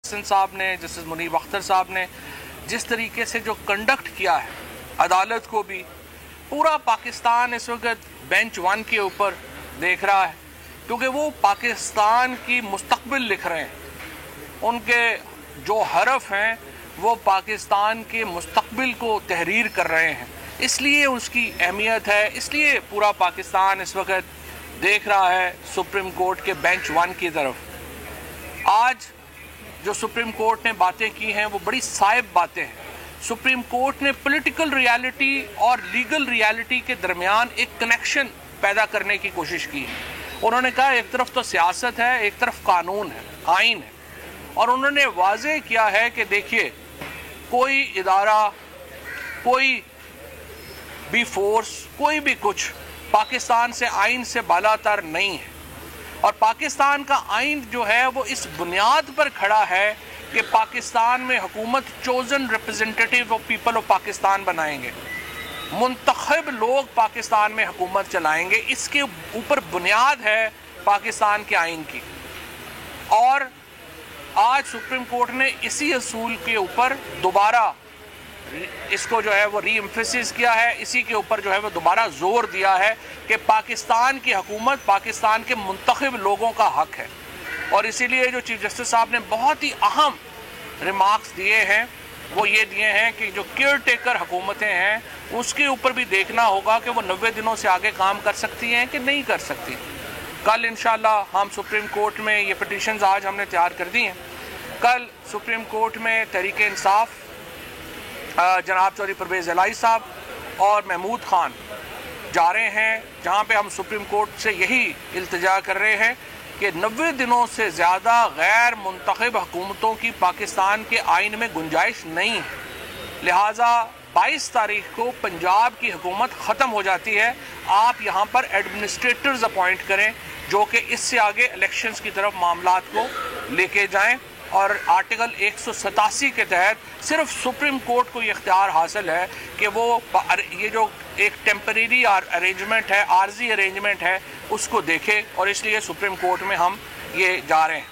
साहब ने, जस्टिस मुनीब अख्तर साहब ने जिस तरीके से जो कंडक्ट किया है अदालत को भी, पूरा पाकिस्तान इस वक्त बेंच 1 के ऊपर देख रहा है, क्योंकि वो पाकिस्तान की मुस्तकबिल लिख रहे हैं। उनके जो हरफ हैं वो पाकिस्तान के मुस्तकबिल को तहरीर कर रहे हैं, इसलिए उसकी अहमियत है। इसलिए पूरा पाकिस्तान इस वक्त देख रहा है सुप्रीम कोर्ट के बेंच 1 की तरफ। आज जो सुप्रीम कोर्ट ने बातें की हैं वो बड़ी साइब बातें हैं। सुप्रीम कोर्ट ने पॉलिटिकल रियलिटी और लीगल रियलिटी के दरमियान एक कनेक्शन पैदा करने की कोशिश की है। उन्होंने कहा एक तरफ तो सियासत है, एक तरफ कानून है, आइन है, और उन्होंने वाज़ेह किया है कि देखिए कोई इदारा, कोई भी फोर्स, कोई भी कुछ पाकिस्तान से आइन से बालातर नहीं है। और पाकिस्तान का आइन जो है वो इस बुनियाद पर खड़ा है कि पाकिस्तान में हुकूमत chosen representative of people of Pakistan बनाएंगे, मुंतखब लोग पाकिस्तान में हुकूमत चलाएंगे। इसके ऊपर बुनियाद है पाकिस्तान के आइन की। और आज सुप्रीम कोर्ट ने इसी असूल के ऊपर दोबारा इसको जो है वो रीएम्फेसिस किया है, इसी के ऊपर जो है वो दोबारा जोर दिया है कि पाकिस्तान की हुकूमत पाकिस्तान के मुंतखब लोगों का हक है। और इसीलिए जो चीफ जस्टिस साहब ने बहुत ही अहम रिमार्क्स दिए हैं वो ये दिए हैं कि जो केयर टेकर हुकूमतें हैं उसके ऊपर भी देखना होगा कि वो 90 दिनों से आगे काम कर सकती हैं कि नहीं कर सकती। कल इंशाल्लाह हम सुप्रीम कोर्ट में ये पिटीशंस आज हमने तैयार कर दी हैं। कल सुप्रीम कोर्ट में तहरीक इंसाफ जनाब चौधरी परवेज़ इलाही साहब और महमूद खान जा रहे हैं, जहां पे हम सुप्रीम कोर्ट से यही इल्तिजा कर रहे हैं कि 90 दिनों से ज़्यादा गैर मुंतखब हुकूमतों की पाकिस्तान के आइन में गुंजाइश नहीं है। लिहाजा 22 तारीख को पंजाब की हुकूमत ख़त्म हो जाती है। आप यहाँ पर एडमिनिस्ट्रेटर्स अपॉइंट करें जो कि इससे आगे इलेक्शंस की तरफ मामलात को लेके जाएं। और आर्टिकल 187 के तहत सिर्फ सुप्रीम कोर्ट को ये इख्तियार हासिल है कि वो ये जो एक टेम्परेरी अरेंजमेंट है, आर्जी अरेंजमेंट है, उसको देखे। और इसलिए सुप्रीम कोर्ट में हम ये जा रहे हैं।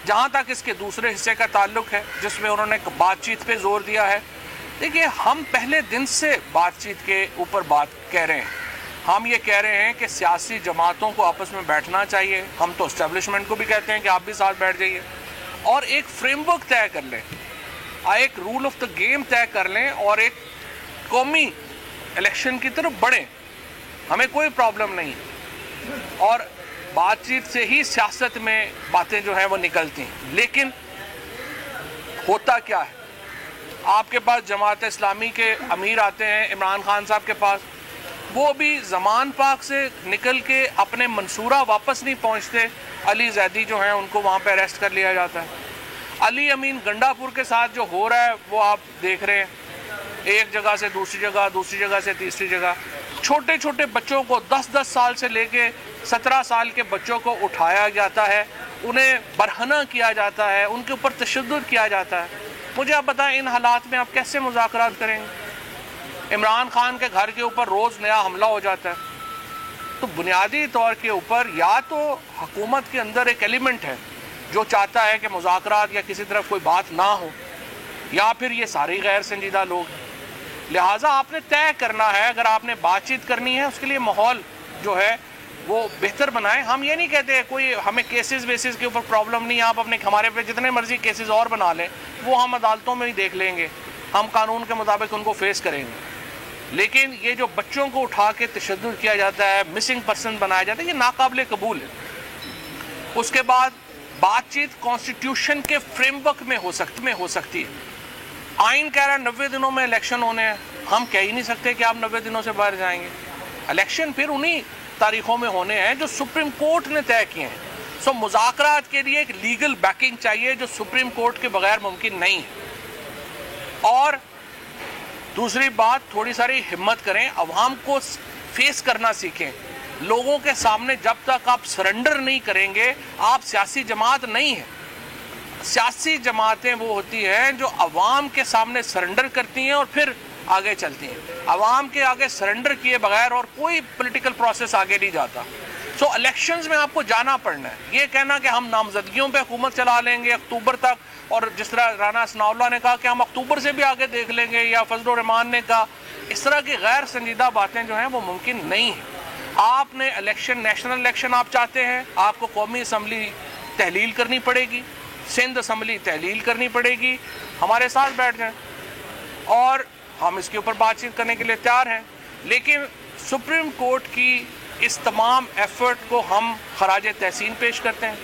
जहाँ तक इसके दूसरे हिस्से का ताल्लुक है जिसमें उन्होंने बातचीत पे जोर दिया है, देखिए हम पहले दिन से बातचीत के ऊपर बात कह रहे हैं। हम ये कह रहे हैं कि सियासी जमातों को आपस में बैठना चाहिए। हम तो एस्टेब्लिशमेंट को भी कहते हैं कि आप भी साथ बैठ जाइए और एक फ्रेमवर्क तय कर लें, एक रूल ऑफ द गेम तय कर लें और एक कौमी इलेक्शन की तरफ बढ़ें। हमें कोई प्रॉब्लम नहीं। और बातचीत से ही सियासत में बातें जो हैं वो निकलती हैं। लेकिन होता क्या है, आपके पास जमात इस्लामी के अमीर आते हैं इमरान खान साहब के पास, वो भी ज़मान पाक से निकल के अपने मंसूरा वापस नहीं पहुंचते। अली जैदी जो हैं उनको वहाँ पे अरेस्ट कर लिया जाता है। अली अमीन गंडापुर के साथ जो हो रहा है वो आप देख रहे हैं, एक जगह से दूसरी जगह, दूसरी जगह से तीसरी जगह। छोटे छोटे बच्चों को 10-10 साल से लेके 17 साल के बच्चों को उठाया जाता है, उन्हें बरहना किया जाता है, उनके ऊपर तशद्दुद किया जाता है। मुझे आप बताएं इन हालात में आप कैसे मुज़ाकरात करेंगे? इमरान खान के घर के ऊपर रोज़ नया हमला हो जाता है। तो बुनियादी तौर के ऊपर या तो हुकूमत के अंदर एक एलिमेंट है जो चाहता है कि मुज़ाकरात या किसी तरफ कोई बात ना हो, या फिर ये सारे गैर संजीदा लोग। लिहाजा आपने तय करना है, अगर आपने बातचीत करनी है उसके लिए माहौल जो है वो बेहतर बनाएं। हम ये नहीं कहते कोई हमें केसेस बेसिस के ऊपर प्रॉब्लम नहीं, आप अपने हमारे पे जितने मर्जी केसेस और बना लें, वो हम अदालतों में ही देख लेंगे, हम कानून के मुताबिक उनको फेस करेंगे। लेकिन ये जो बच्चों को उठा के तशद्दुद किया जाता है, मिसिंग पर्सन बनाया जाता है, ये नाकाबिले कबूल है। उसके बाद बातचीत कॉन्स्टिट्यूशन के फ्रेमवर्क में हो सकती है। आइन कह रहा है 90 दिनों में इलेक्शन होने हैं, हम कह ही नहीं सकते कि आप 90 दिनों से बाहर जाएंगे। इलेक्शन फिर उन्हीं तारीखों में होने हैं जो सुप्रीम कोर्ट ने तय किए हैं। सो मुज़ाकरात के लिए एक लीगल बैकिंग चाहिए जो सुप्रीम कोर्ट के बगैर मुमकिन नहीं है। और दूसरी बात, थोड़ी सारी हिम्मत करें, अवाम को फेस करना सीखें। लोगों के सामने जब तक आप सरेंडर नहीं करेंगे, आप सियासी जमात नहीं है। सियासी जमातें वो होती हैं जो अवाम के सामने सरेंडर करती हैं और फिर आगे चलती हैं। अवाम के आगे सरेंडर किए बगैर और कोई पॉलिटिकल प्रोसेस आगे नहीं जाता। سو الیکشنز میں آپ کو جانا پڑنا ہے. یہ کہنا کہ ہم نامزدگیوں پہ حکومت چلا لیں گے اکتوبر تک, اور جس طرح رانا ثناء اللہ نے کہا کہ ہم اکتوبر سے بھی آگے دیکھ لیں گے, یا فضل الرحمان نے کہا, اس طرح کی غیر سنجیدہ باتیں جو ہیں وہ ممکن نہیں ہیں. آپ نے الیکشن, نیشنل الیکشن آپ چاہتے ہیں, آپ کو قومی اسمبلی تحلیل کرنی پڑے گی, سندھ اسمبلی تحلیل کرنی پڑے گی, ہمارے ساتھ بیٹھ جائیں اور ہم اس کے اوپر بات چیت کرنے کے لیے تیار ہیں. لیکن سپریم کورٹ کی اس تمام ایفرٹ کو ہم خراج تحسین پیش کرتے ہیں.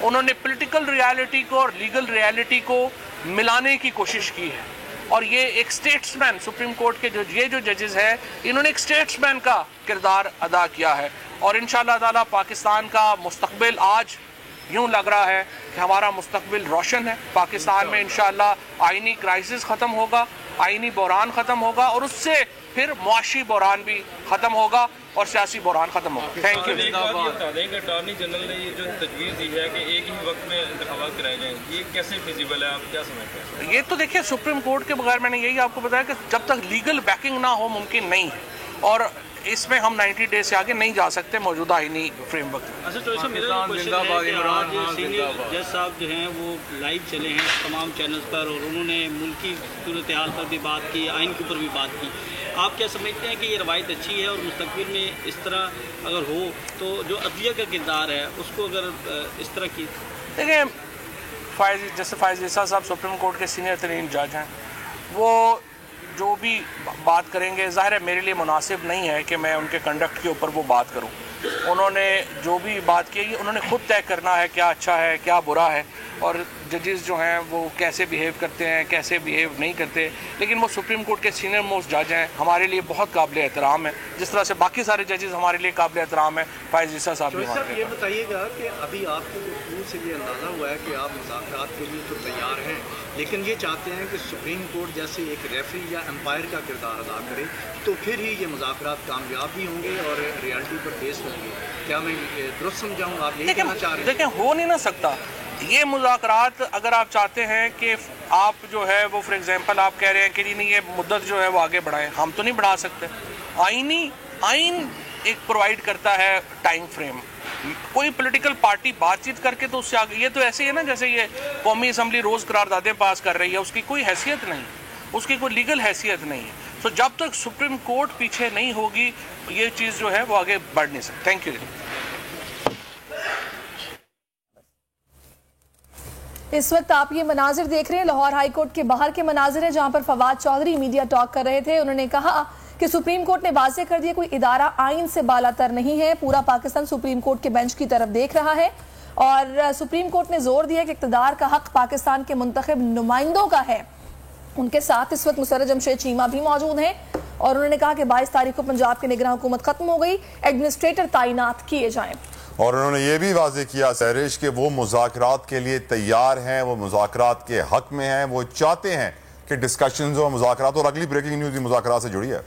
انہوں نے پولیٹیکل ریالٹی کو اور لیگل ریالٹی کو ملانے کی کوشش کی ہے, اور یہ ایک سٹیٹس مین, سپریم کورٹ کے یہ جو ججز ہیں انہوں نے ایک سٹیٹس مین کا کردار ادا کیا ہے. اور انشاءاللہ تعالی پاکستان کا مستقبل آج یوں لگ رہا ہے کہ ہمارا مستقبل روشن ہے. پاکستان میں انشاءاللہ آئینی کرائسس ختم ہوگا, آئینی بحران ختم ہوگا, اور اس سے پھر معاشی بحران بھی ختم ہوگا اور سیاسی بحران ختم ہوگا. Thank you. ایک بات یہ بتا دیں کہ اٹارنی جنرل نے یہ جو تجویز دی ہے کہ ایک ہی وقت میں انتخابات کرائے جائیں, یہ کیسے فیزیبل ہے, آپ کیا سمجھتے ہیں؟ یہ تو دیکھیے سپریم کورٹ کے بغیر میں نے یہی آپ کو بتایا کہ جب تک لیگل بیکنگ نہ ہو ممکن نہیں ہے, اور اس میں ہم 90 ڈیز سے آگے نہیں جا سکتے موجودہ آئینی فریم ورک. اچھا چوہدری صاحب, میرا کوشچن ہے کہ آج سینئر جج صاحب جو ہیں وہ لائیو چلے ہیں تمام چینلز پر, اور انہوں نے ملکی صورتحال پر بھی بات کی, آئین کے اوپر بھی بات کی. آپ کیا سمجھتے ہیں کہ یہ روایت اچھی ہے, اور مستقبل میں اس طرح اگر ہو تو جو عدلیہ کا کردار ہے اس کو اگر اس طرح کی دیکھیں, جیسے فائز عیسیٰ صاحب سپریم کورٹ کے سینئر ترین جج ہیں, وہ جو بھی بات کریں گے ظاہر ہے میرے لیے مناسب نہیں ہے کہ میں ان کے کنڈکٹ کے اوپر وہ بات کروں. انہوں نے جو بھی بات کی انہوں نے خود طے کرنا ہے کیا اچھا ہے کیا برا ہے, اور ججز جو ہیں وہ کیسے بیہیو کرتے ہیں کیسے بیہیو نہیں کرتے. لیکن وہ سپریم کورٹ کے سینئر موسٹ جج ہیں, ہمارے لیے بہت قابل احترام ہے, جس طرح سے باقی سارے ججز ہمارے لیے قابل احترام ہیں. فائز عیسیٰ صاحب بھی یہ بتائیے گا کہ ابھی آپ کو گفتگو سے یہ اندازہ ہوا ہے کہ آپ مذاکرات کے لیے تو تیار ہیں, لیکن یہ چاہتے ہیں کہ سپریم کورٹ جیسے ایک ریفری یا امپائر کا کردار ادا کرے, تو پھر ہی یہ مذاکرات کامیاب بھی ہوں گے اور ریالٹی پر بیس ہوں گے. کیا میں درست سمجھاؤں, آپ یہی کہنا چاہ رہے ہیں؟ دیکھیں, ہو نہیں نہ سکتا یہ مذاکرات. اگر آپ چاہتے ہیں کہ آپ جو ہے وہ فار ایگزامپل آپ کہہ رہے ہیں کہ نہیں یہ مدت جو ہے وہ آگے بڑھائیں, ہم تو نہیں بڑھا سکتے. آئین ایک پرووائڈ کرتا ہے ٹائم فریم. کوئی پولیٹیکل پارٹی بات چیت کر کے تو اس سے آگے, یہ تو ایسے ہی ہے نا جیسے یہ قومی اسمبلی روز قراردادیں پاس کر رہی ہے, اس کی کوئی حیثیت نہیں, اس کی کوئی لیگل حیثیت نہیں ہے. سو جب تک سپریم کورٹ پیچھے نہیں ہوگی یہ چیز جو ہے وہ آگے بڑھ نہیں سکتی. Thank you. اس وقت آپ یہ مناظر دیکھ رہے ہیں لاہور ہائی کورٹ کے باہر کے مناظر ہیں, جہاں پر فواد چودھری میڈیا ٹاک کر رہے تھے. انہوں نے کہا کہ سپریم کورٹ نے واضح کر دیا کوئی ادارہ آئین سے بالا تر نہیں ہے, پورا پاکستان سپریم کورٹ کے بینچ کی طرف دیکھ رہا ہے, اور سپریم کورٹ نے زور دیا کہ اقتدار کا حق پاکستان کے منتخب نمائندوں کا ہے. ان کے ساتھ اس وقت مسرر جمشید چیمہ بھی موجود ہیں, اور انہوں نے کہا کہ 22 تاریخ کو پنجاب کے نگراں حکومت ختم ہو گئی, ایڈمنسٹریٹر تعینات کیے جائیں. اور انہوں نے یہ بھی واضح کیا سہرش کہ وہ مذاکرات کے لیے تیار ہیں, وہ مذاکرات کے حق میں ہیں, وہ چاہتے ہیں کہ ڈسکشنز ہو, مذاکرات. اور اگلی بریکنگ نیوز بھی مذاکرات سے جڑی ہے.